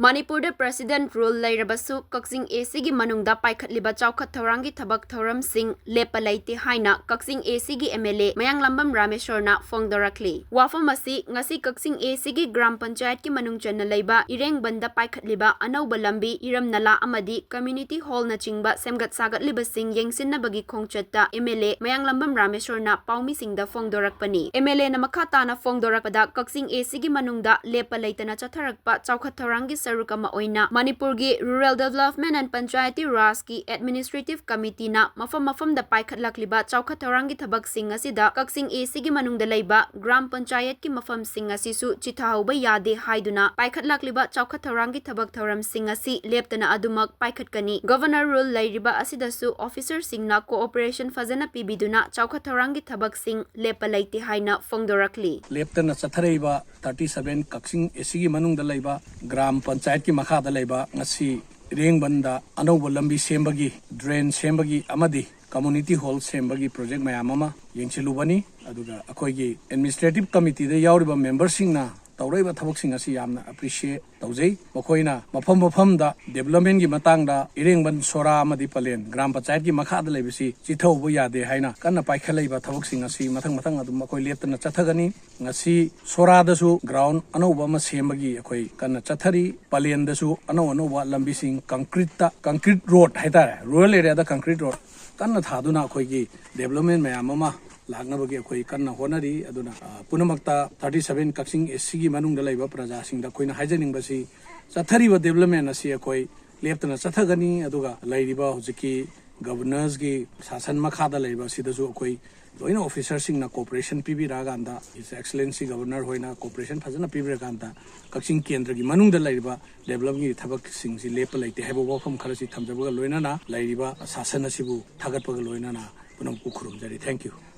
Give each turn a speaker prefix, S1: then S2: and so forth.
S1: Manipur President rule Lairabasu Kaksing ACG Manungda Paikhatliba Chaukat Thorangi Thabak Thoram Singh Lepalaiti Haina Kaksing ACG MLA Mayang Lambam Rameshwarna Fongdorakli. Wafamasi Ngasi Kaksing ACG Gram Panchayat ki Manung Channa Laiba Ireng Banda Paikhatliba Anauba Lambi Iram Nala Amadi Community Hall na Chingba Semgat Sagatliba Singh Yengsinna Bagi Khongchatta MLA Mayang Lambam Rameshwarna Paumi Singda Fongdorakpani. MLA na Makhatana Fongdorakpada Kaksing ACG Manungda Lepalaitana Chatharakpa Chaukat Thorangi Sarukama Oina Manipur gi Rural Development and Panchayati Raj ki Administrative Committee na mafam da paikhatlakliba Chaukat Thorangi Thabak Sing asida Kaksing ACG manungda laiba Gram Panchayat ki mafam sing asisu chithahauba yade haiduna paikhatlakliba Chaukat Thorangi Thabak Thoram Sing asi leptana adumak paikhatkani. Governor rule lairiba asidasu officer singna cooperation fazana pibiduna Chaukat Thorangi Thabak Sing lepalaiti haina Fongdorakli.
S2: Leptana chathareiba 37 Kaksing ACG manungda laiba Gram Panchayat ki makhada laiba ngasi Rengbanda Anauba Lambi sembagi drain sembagi amadi community hall sembagi project mayam ama yengchilubani aduga akoigi administrative committee da yauriba members singna tawraiba thabak sing asi yamna appreciate tawjai makoina mafam da development gi matangda Irengban Sora amadi Palen Gram Panchayat ki makhada laibisi chithaubu yade haina kanna paikhalaiba thabak sing asi mathang adum makoi leptana chathagani ngasi Sora dasu ground anauba ma sembagi akoi kanna chathari Palen dasu anauba lambi sing concrete road haitare rural area da concrete road kanna thaduna akoigi development mayam ama lagnabagi akoi kanna honari aduna punamakta 37 Kaksing ACG manungda laiba praja singda koina haijaning basi chathariba development asi akoi leptana chathagani aduga lairiba hujiki governors gi sasan makhada laiba sidasu akoi loina officer singna cooperation pibi raganda his excellency governor hoina cooperation fazana pibi raganda Kaksing kendra gi manungda lairiba development gi thabak singsi lepa laite hebo wafam kharasi thamjabaga loina na lairiba sasan asibu thagatpaga loina na punam ku khurum jari. Thank you.